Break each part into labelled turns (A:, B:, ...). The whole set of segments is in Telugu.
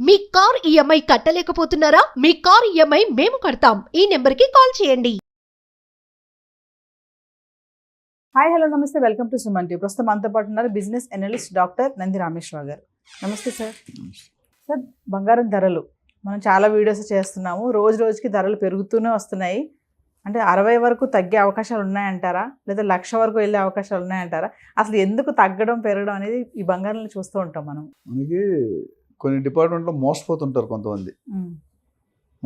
A: మీ కార్ ఈఎంఐ కట్టలేకపోతున్నారా? మీ కార్ ఈఎంఐ మేము కడతాం. ఈ నెంబర్కి కాల్ చేయండి.
B: హాయ్ హలో నమస్తే, వెల్కమ్ టు సుమన్ టీవీ. ప్రస్తుతం మనతో పాటు ఉన్నారు business analyst doctor Nandi Rameshwar Rao గారు. నమస్తే సార్. సార్, బంగారం ధరలు మనం చాలా వీడియోస్ చేస్తున్నాము. రోజు రోజుకి ధరలు పెరుగుతూనే వస్తున్నాయి. అంటే 60 వరకు తగ్గే అవకాశాలు ఉన్నాయంటారా, లేదా 1,00,000 వరకు వెళ్ళే అవకాశాలు ఉన్నాయంటారా? అసలు ఎందుకు తగ్గడం పెరగడం అనేది ఈ బంగారంలో చూస్తూ ఉంటాం మనం.
C: మనకి కొన్ని డిపార్ట్మెంట్లో మోసపోతుంటారు కొంతమంది.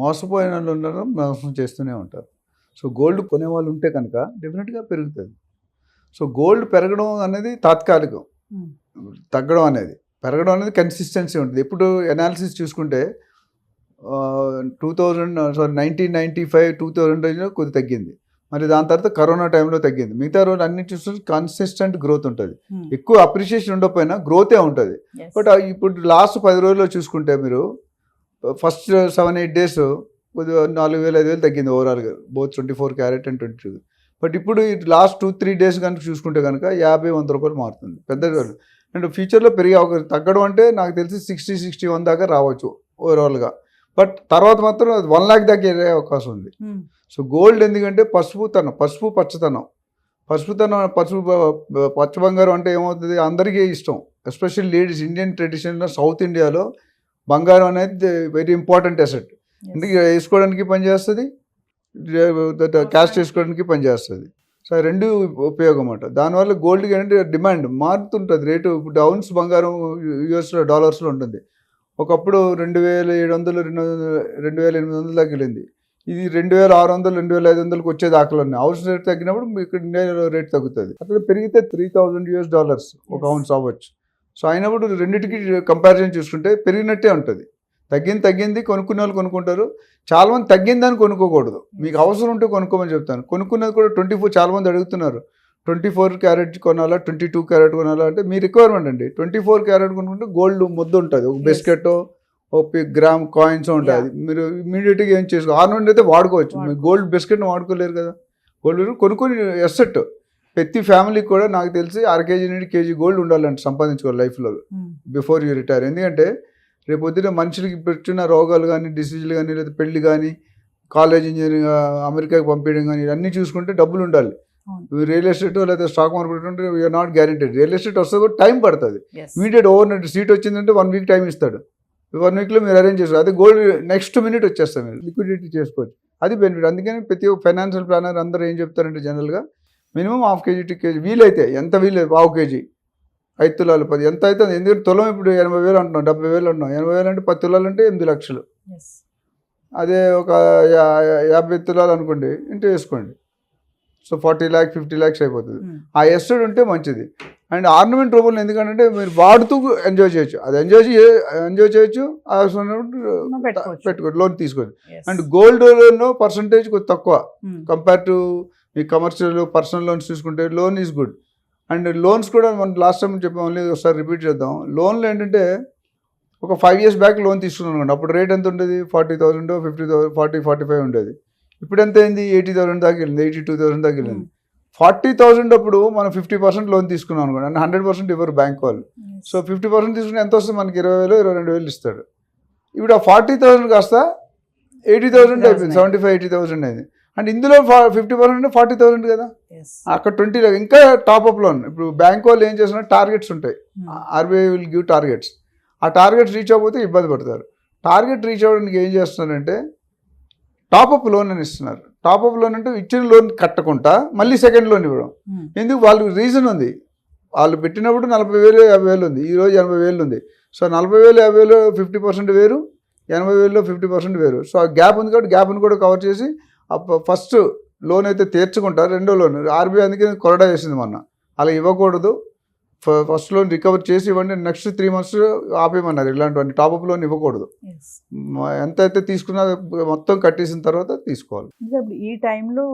C: మోసపోయిన వాళ్ళు ఉన్నారు, మోసం చేస్తూనే ఉంటారు. సో గోల్డ్ కొనే వాళ్ళు ఉంటే కనుక డెఫినెట్గా పెరుగుతుంది. సో గోల్డ్ పెరగడం అనేది తాత్కాలికం, తగ్గడం అనేది పెరగడం అనేది కన్సిస్టెన్సీ ఉంటుంది. ఎప్పుడు అనాలిసిస్ చూసుకుంటే 1995 2000 రేంజ్లో కొద్ది తగ్గింది, మరి దాని తర్వాత కరోనా టైంలో తగ్గింది. మిగతా రోజు అన్ని చూస్తుంటే కన్సిస్టెంట్ గ్రోత్ ఉంటుంది. ఎక్కువ అప్రిషియేషన్ ఉండకపోయినా గ్రోతే ఉంటుంది. బట్ ఇప్పుడు లాస్ట్ 10 రోజుల్లో చూసుకుంటే మీరు ఫస్ట్ 7-8 డేస్ కొద్దిగా 4,000-5,000 తగ్గింది ఓవరాల్గా, బోత్ 24 క్యారెట్ అండ్ 22. బట్ ఇప్పుడు ఈ లాస్ట్ 2-3 డేస్ కనుక చూసుకుంటే కనుక 50-100 రూపాయలు మారుతుంది పెద్దగా. అండ్ ఫ్యూచర్లో పెరిగే అవకాశం, తగ్గడం అంటే నాకు తెలిసి 60-61 దాకా రావచ్చు ఓవరాల్గా. బట్ తర్వాత మాత్రం అది 1 lakh దాకా వెళ్ళే అవకాశం ఉంది. సో గోల్డ్ ఎందుకంటే పసుపు పచ్చతనం పచ్చ బంగారం అంటే ఏమవుతుంది, అందరికీ ఇష్టం. ఎస్పెషల్లీ లేడీస్, ఇండియన్ ట్రెడిషన్లో సౌత్ ఇండియాలో బంగారం అనేది వెరీ ఇంపార్టెంట్ అసెట్. ఎందుకు వేసుకోవడానికి పనిచేస్తుంది, క్యాష్ చేసుకోవడానికి పనిచేస్తుంది. సో రెండు ఉపయోగం అన్నమాట. దానివల్ల గోల్డ్కి అంటే డిమాండ్ మారుతుంటుంది రేటు. ఇప్పుడు అవున్స్ బంగారం యూఎస్లో డాలర్స్లో ఉంటుంది. ఒకప్పుడు 2,800 దాకా వెళ్ళింది. ఇది 2,600 2,500కి వచ్చే దాఖలు ఉన్నాయి. హౌస్ రేట్ తగ్గినప్పుడు ఇక్కడ ఇండియాలో రేట్ తగ్గుతుంది. అక్కడ పెరిగితే $3,000 ఒక అవున్స్ అవ్వచ్చు. సో అయినప్పుడు రెండింటికి కంపారిజన్ చూసుకుంటే పెరిగినట్టే ఉంటుంది. తగ్గింది కొనుక్కునే వాళ్ళు కొనుక్కుంటారు. చాలామంది తగ్గిందని కొనుక్కోకూడదు, మీకు అవసరం ఉంటే కొనుక్కోమని చెప్తాను. కొనుక్కున్నది కూడా 24 చాలామంది అడుగుతున్నారు. 24 క్యారెట్ కొనాలా, 22 క్యారెట్ కొనాలా అంటే మీ రిక్వైర్మెంట్ అండి. 24 క్యారెట్ కొనుక్కుంటే గోల్డ్ ముద్ద ఉంటుంది, ఒక బిస్కెట్, ఒక గ్రామ్ కాయిన్స్ ఉంటుంది. మీరు ఇమీడియట్గా ఏం చేసుకో 6 నుండి అయితే వాడుకోవచ్చు. మీరు గోల్డ్ బిస్కెట్ని వాడుకోలేరు కదా. గోల్డ్ కొనుక్కొని ఎసెట్ ప్రతి ఫ్యామిలీకి కూడా నాకు తెలిసి 1/2 kg నుండి kg గోల్డ్ ఉండాలంటే సంపాదించుకోవాలి లైఫ్లో బిఫోర్ యూ రిటైర్. ఎందుకంటే రేపు పొద్దున మనుషులకి పెట్టిన రోగాలు కానీ, డిసీజులు కానీ, లేదా పెళ్లి కానీ, కాలేజ్ ఇంజనీరింగ్, అమెరికాకి పంపించడం కానీ, ఇవన్నీ చూసుకుంటే డబ్బులు ఉండాలి. రియల్ ఎస్టేట్ లేదా స్టాక్ మార్కెట్ ఉంటే you're not guaranteed. Real estate వస్తే కూడా టైం పడుతుంది. ఇమీడియట్ ఓవర్ నైట్ సీట్ వచ్చిందంటే 1 week టైం ఇస్తాడు. 1 weekలో మీరు అరేంజ్ చేసుకోవాలి. అదే గోల్డ్ నెక్స్ట్ మినిట్ వచ్చేస్తాం, మీరు లిక్విడిటీ చేసుకోవచ్చు. అది బెనిఫిట్. అందుకని ప్రతి ఒక్క ఫైనాన్షియల్ ప్లానర్ అందరూ ఏం చెప్తారంటే జనరల్గా మినిమం 1/2 kg 2 kg వీలైతే, ఎంత వీలేదు 1/2 kg 5 తులాలు 10 ఎంత అయితే. ఎందుకంటే తులం ఇప్పుడు 80,000 అంటున్నాం, 70,000 అంటున్నాం. 80,000 అంటే 10 తులాలు అంటే 8 లక్షలు. అదే ఒక 50 తులాలు అనుకోండి, ఇంటూ వేసుకోండి. సో 40 lakhs 50 lakhs అయిపోతుంది. ఆ ఎస్టేట్ ఉంటే మంచిది. అండ్ ఆర్నమెంట్ రూపంలో ఎందుకంటే మీరు వాడుతూ ఎంజాయ్ చేయొచ్చు. అది ఎంజాయ్ చేయొచ్చు. పెట్టుకోండి, లోన్ తీసుకోండి. అండ్ గోల్డ్ లోన్ పర్సంటేజ్ కొద్ది తక్కువ కంపేర్ టు మీ కమర్షియల్ పర్సనల్ లోన్స్ చూసుకుంటే loan is good. And loans కూడా మనం లాస్ట్ టైం చెప్పాం, మళ్ళీ ఒకసారి రిపీట్ చేద్దాం. లోన్లు ఏంటంటే ఒక 5 years బ్యాక్ లోన్ తీసుకున్నాను అనుకోండి, అప్పుడు రేట్ ఎంత ఉండేది, 40,000 50,000 40-45 ఉండేది. ఇప్పుడు ఎంత అయింది, 80,000 దాకా వెళ్ళింది, 82,000 దాకా వెళ్ళింది. 40,000 అప్పుడు మనం 50% లోన్ తీసుకున్నాం అనుకోండి, అంటే 100% ఇవ్వరు బ్యాంక్ వాళ్ళు. సో 50% తీసుకుంటే ఎంత వస్తుంది మనకి, 20,000 22,000 ఇస్తాడు. ఇప్పుడు ఆ 40,000 కాస్త 80,000 అయిపోయింది, 75-80,000 అయింది. అంటే ఇందులో 50% అంటే 40,000 కదా, అక్కడ 20 లాగా ఇంకా టాప్అప్ లోన్. ఇప్పుడు బ్యాంక్ వాళ్ళు ఏం చేస్తున్నారు, టార్గెట్స్ ఉంటాయి. RBI will give targets. ఆ టార్గెట్స్ రీచ్ అవ్వకపోతే ఇబ్బంది పడతారు. టార్గెట్ రీచ్ అవ్వడానికి ఏం చేస్తున్నారంటే టాప్అప్ లోన్ అని ఇస్తున్నారు. టాప్అప్ లోన్ అంటే ఇచ్చిన లోన్ కట్టకుండా మళ్ళీ సెకండ్ లోన్ ఇవ్వడం. ఎందుకు, వాళ్ళకి రీజన్ ఉంది. వాళ్ళు పెట్టినప్పుడు 40,000 50,000 ఉంది, ఈరోజు 80,000 ఉంది. సో 40,000 50,000 50% వేరు, 80,000లో 50% వేరు. సో ఆ గ్యాప్ ఉంది కాబట్టి గ్యాప్ని కూడా కవర్ చేసి ఫస్ట్ లోన్ అయితే తీర్చుకుంటారు, రెండో లోన్ ఆర్బీఐ అందుకే కొరడా వేసింది మొన్న. అలా ఇవ్వకూడదు, ఫస్ట్ లోన్ రికవర్ చేసి ఇవ్వండి, నెక్స్ట్ 3 months ఆపేయమన్నారు. ఇలాంటివన్నీ టాప్అప్ లోన్ ఇవ్వకూడదు. ఎంత అయితే తీసుకున్నా మొత్తం కట్టేసిన తర్వాత తీసుకోవాలి.
B: ఈ టైంలో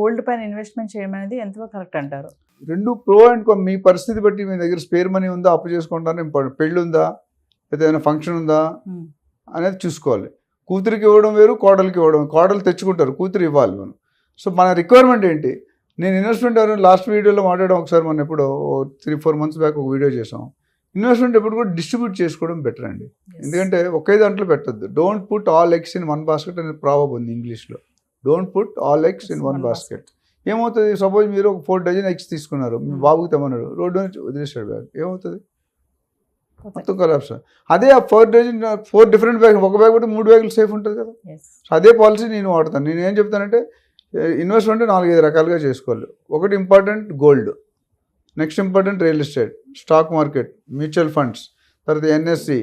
B: గోల్డ్ పైన ఇన్వెస్ట్మెంట్ చేయడం అనేది ఎంతవరకు కరెక్ట్ అంటారు?
C: రెండు ప్రో అండ్ కాన్. మీ పరిస్థితి బట్టి, మీ దగ్గర స్పేర్ మనీ ఉందా, అప్పు చేసుకుంటానే ఇంపార్టెంట్. పెళ్ళి ఉందా, లేదా ఏదైనా ఫంక్షన్ ఉందా అనేది చూసుకోవాలి. కూతురికి ఇవ్వడం వేరు, కోడలికి ఇవ్వడం. కోడలు తెచ్చుకుంటారు, కూతురు ఇవ్వాలి మనం. సో మన రిక్వైర్మెంట్ ఏంటి, నేను ఇన్వెస్ట్మెంట్ లాస్ట్ వీడియోలో మాట్లాడడం ఒకసారి, మనం ఎప్పుడో 3-4 months బ్యాక్ ఒక వీడియో చేసాం. ఇన్వెస్ట్మెంట్ ఎప్పుడు కూడా డిస్ట్రిబ్యూట్ చేసుకోవడం బెటర్ అండి. ఎందుకంటే ఒకే దాంట్లో పెట్టద్దు. Don't put all eggs in one basket అనే ప్రాబబ్ ఉంది ఇంగ్లీష్లో. Don't put all eggs in one basket. ఏమవుతుంది, సపోజ్ మీరు ఒక 4 డజన్ ఎగ్స్ తీసుకున్నారు, మీ బాబుకి తెమ్మన్నాడు, రోడ్డు నుంచి వదిలేసాడు బ్యాగ్, ఏమవుతుంది, మొత్తం కొలాప్స్. అదే ఆ 4 డజన్ 4 డిఫరెంట్ బ్యాగ్, ఒక బ్యాగ్ పెట్టి 3 బ్యాగులు సేఫ్ ఉంటుంది కదా. సో అదే పాలసీ నేను వాడతాను. నేను ఏం చెప్తానంటే ఇన్వెస్ట్మెంట్ 4-5 రకాలుగా చేసుకోవాలి. ఒకటి important gold, next important real estate, stock market, mutual funds, తర్వాత NSC,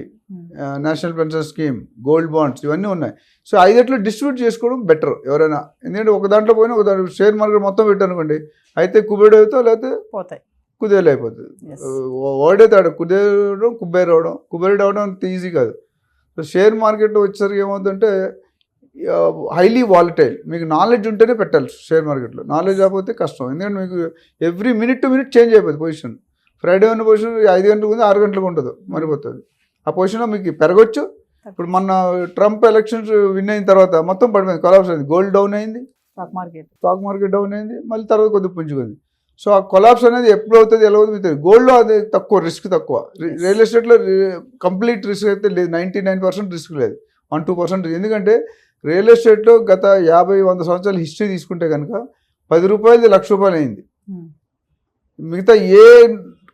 C: national pension scheme, gold bonds, ఇవన్నీ ఉన్నాయి. సో 5 డిస్ట్రిబ్యూట్ చేసుకోవడం బెటర్ ఎవరైనా. ఎందుకంటే ఒక దాంట్లో పోయినా ఒక దాంట్లో షేర్ మార్కెట్ మొత్తం పెట్టానుకోండి, అయితే కుబేడు అవుతావు, లేకపోతే
B: పోతాయి,
C: కుదేలు అయిపోతుంది. ఓడేతాడు కుదేరడం, కుబేరుడు అవడం అంత ఈజీ కాదు. సో షేర్ మార్కెట్ వచ్చేసరికి ఏమవుతుందంటే హైలీ వాలటైల్. మీకు నాలెడ్జ్ ఉంటేనే పెట్టాలి షేర్ మార్కెట్లో, నాలెడ్జ్ లేకపోతే కష్టం. ఎందుకంటే మీకు every minute to minute change అయిపోతుంది పొజిషన్. ఫ్రైడే ఉన్న పొజిషన్ 5 గంటలకు ఉంది, 6 గంటలకు ఉండదు, మారిపోతుంది. ఆ పొజిషన్లో మీకు పెరగచ్చు. ఇప్పుడు మొన్న ట్రంప్ ఎలక్షన్స్ విన్ అయిన తర్వాత మొత్తం పడిపోయింది, కొలాప్స్ అయింది. గోల్డ్ డౌన్ అయింది, స్టాక్ మార్కెట్ డౌన్ అయింది, మళ్ళీ తర్వాత కొద్దిగా పుంజుకుంది. సో ఆ కొలాప్స్ అనేది ఎప్పుడు అవుతుంది, ఎలా అవుతుంది మీకు. గోల్డ్లో అది తక్కువ, రిస్క్ తక్కువ. రియల్ ఎస్టేట్లో కంప్లీట్ రిస్క్ అయితే లేదు, 99% రిస్క్ లేదు, 1-2%. ఎందుకంటే రియల్ ఎస్టేట్లో గత 50-100 సంవత్సరాల హిస్టరీ తీసుకుంటే కనుక 10 రూపాయలది ₹1,00,000 అయింది. మిగతా ఏ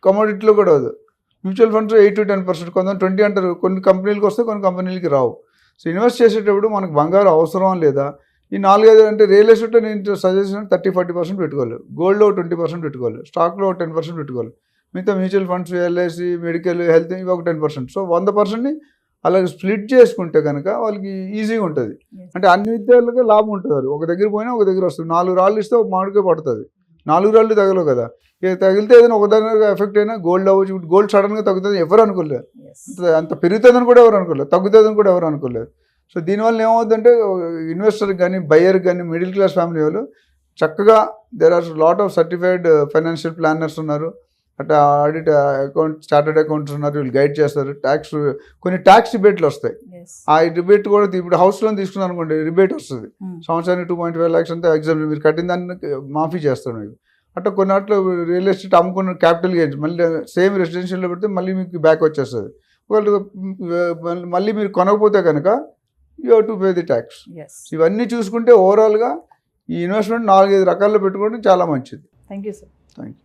C: కమోడిటీలో కూడా అవదు. మ్యూచువల్ ఫండ్స్ 8-10%, కొంతమంది 20 అంటారు. కొన్ని కంపెనీలకు వస్తే కొన్ని కంపెనీలకి రావు. సో ఇన్వెస్ట్ చేసేటప్పుడు మనకు బంగారం అవసరం లేదా, ఈ 4-5 అంటే రియల్ ఎస్టేట్లో నేను సజెషన్ 30-40% పెట్టుకోవాలి, గోల్డ్లో 20% పెట్టుకోవాలి, స్టాక్లో 10% పెట్టుకోవాలి, మిగతా mutual funds, LIC, medical, health ఇవి ఒక 10%. సో 100%ని అలాగే స్ప్లిట్ చేసుకుంటే కనుక వాళ్ళకి ఈజీగా ఉంటుంది. అంటే అన్ని విద్యార్థులకు లాభం ఉంటుంది. ఒక దగ్గర పోయినా ఒక దగ్గర వస్తుంది. 4 రాళ్ళు ఇస్తే ఒక మామిడికాయ పడుతుంది, 4 రాళ్ళు తగలవు కదా. తగిలితే ఏదైనా ఒక దగ్గర ఎఫెక్ట్ అయినా గోల్డ్ అవ్వచ్చు. గోల్డ్ సడన్గా తగ్గుతుంది ఎవరు అనుకోలేదు, అంత పెరుగుతుందని కూడా ఎవరు అనుకోలేదు, తగ్గుతుందని కూడా ఎవరు అనుకోలేదు. సో దీనివల్ల ఏమవుతుందంటే ఇన్వెస్టర్కి కానీ, బయ్యర్కి కానీ, మిడిల్ క్లాస్ ఫ్యామిలీ వాళ్ళు చక్కగా there are lot of certified financial planners ఉన్నారు, అట్లా ఆడిట్ అకౌంట్, చార్టెడ్ అకౌంట్స్ ఉన్నారు, వీళ్ళు గైడ్ చేస్తారు. కొన్ని ట్యాక్స్ రిబేట్లు వస్తాయి. ఆ రిబేట్ కూడా ఇప్పుడు హౌస్ లోన్ తీసుకున్నారు అనుకోండి, రిబేట్ వస్తుంది. సంవత్సరానికి 2.5 lakhs అంతా ఎగ్జామ్ మీరు కట్టిన దాన్ని మాఫీ చేస్తారు మీకు. అట్లా కొన్ని అట్లా రియల్ ఎస్టేట్ అమ్ముకున్న క్యాపిటల్ గెయిన్స్ మళ్ళీ సేమ్ రెసిడెన్షియల్లో పెడితే మళ్ళీ మీకు బ్యాక్ వచ్చేస్తుంది. మళ్ళీ మీరు కొనకపోతే కనుక you have to pay the tax. ఇవన్నీ చూసుకుంటే ఓవరాల్గా ఈ ఇన్వెస్ట్మెంట్ 4-5 రకాల్లో పెట్టుకోవడం చాలా మంచిది.
B: Thank you sir.
C: Thank you.